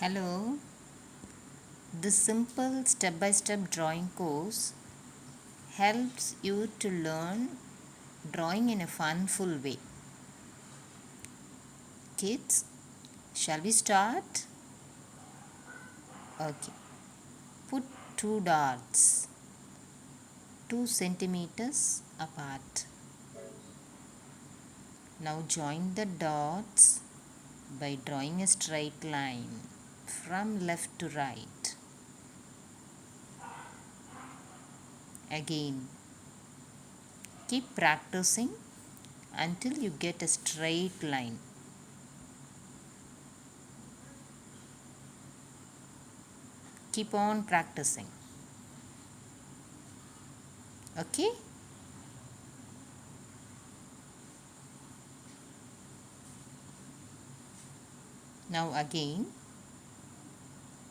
Hello, this simple step-by-step drawing course helps you to learn drawing in a fun-full way. Kids, shall we start? Okay. Put two dots 2 centimeters apart. Now join the dots by drawing a straight line from left to right. Again, keep practicing until you get a straight line. Keep on practicing. Okay? Now again,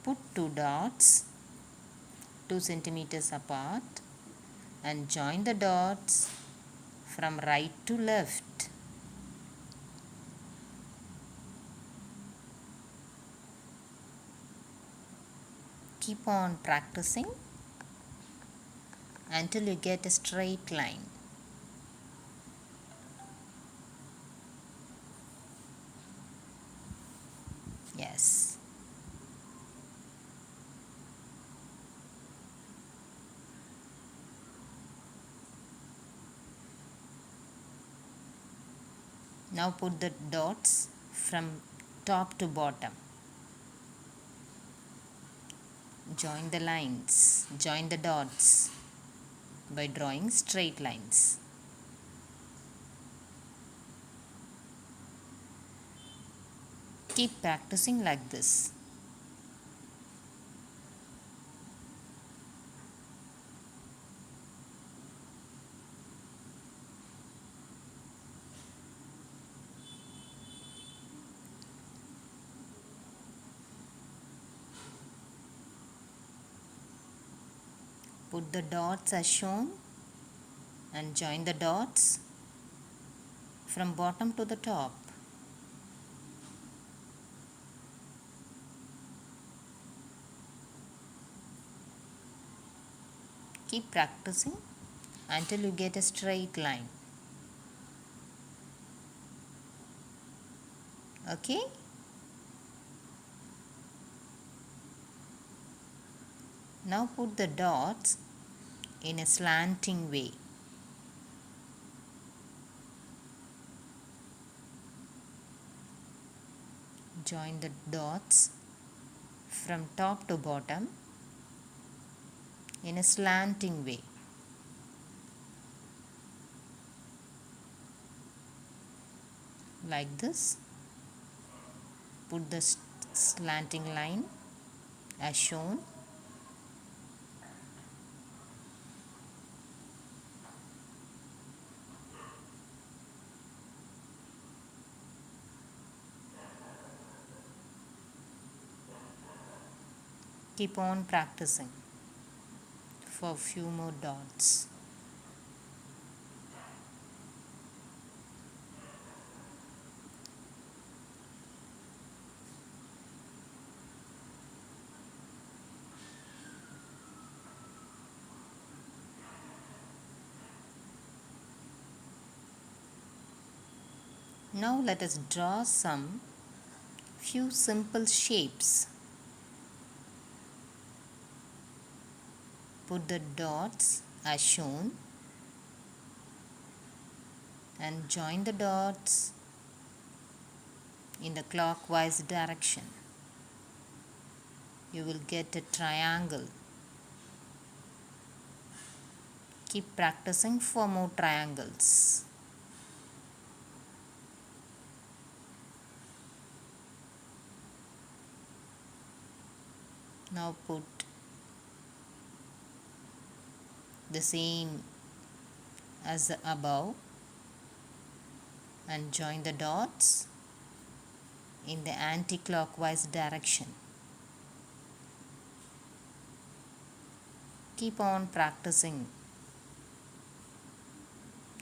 put two dots 2 centimeters apart and join the dots from right to left. Keep on practicing until you get a straight line. Yes. Now put the dots from top to bottom. Join the lines, join the dots by drawing straight lines. Keep practicing like this. Put the dots as shown and join the dots from bottom to the top. Keep practicing until you get a straight line. Okay? Now put the dots in a slanting way. Join the dots from top to bottom in a slanting way. Like this. Put the slanting line as shown. Keep on practicing for a few more dots. Now let us draw some few simple shapes. Put the dots as shown and join the dots in the clockwise direction. You will get a triangle. Keep practicing for more triangles. Now put the same as the above and join the dots in the anti-clockwise direction. Keep on practicing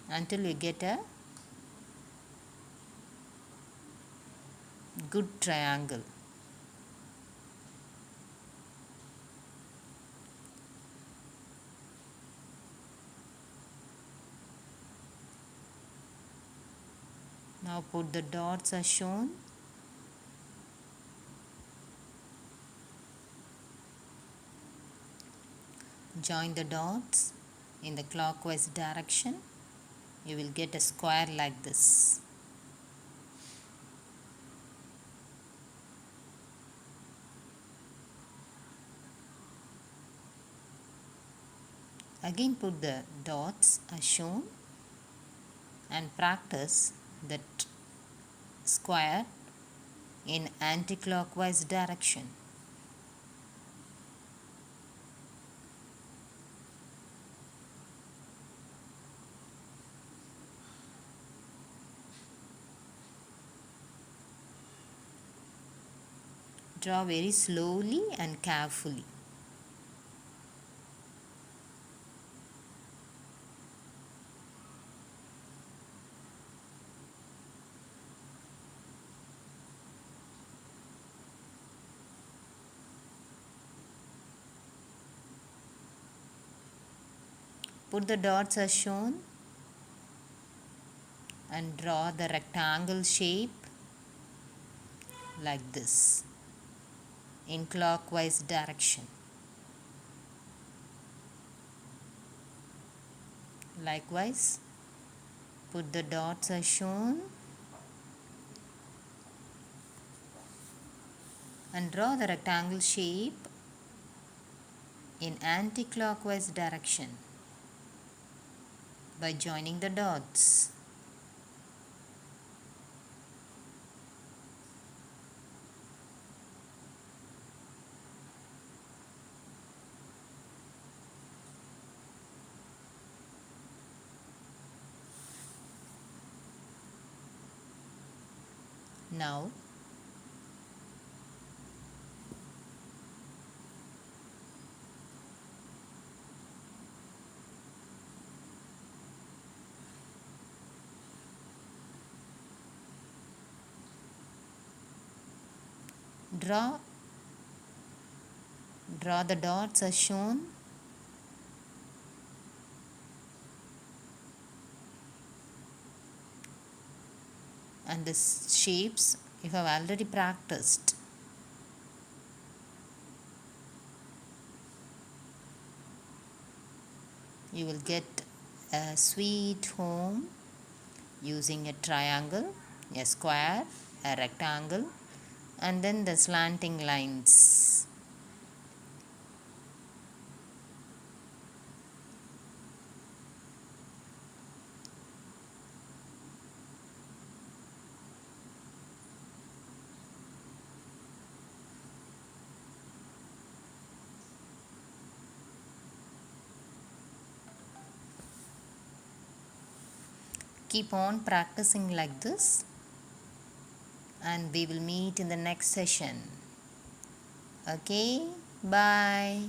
until you get a good triangle. Now put the dots as shown. Join the dots in the clockwise direction. You will get a square like this. Again put the dots as shown and practice that square in anti-clockwise direction. Draw very slowly and carefully. Put the dots as shown and draw the rectangle shape like this in clockwise direction. Likewise, put the dots as shown and draw the rectangle shape in anti-clockwise direction by joining the dots. Now draw the dots as shown and the shapes you have already practiced. You will get a sweet home using a triangle, a square, a rectangle, and then the slanting lines. Keep on practicing like this, and we will meet in the next session. Okay, bye.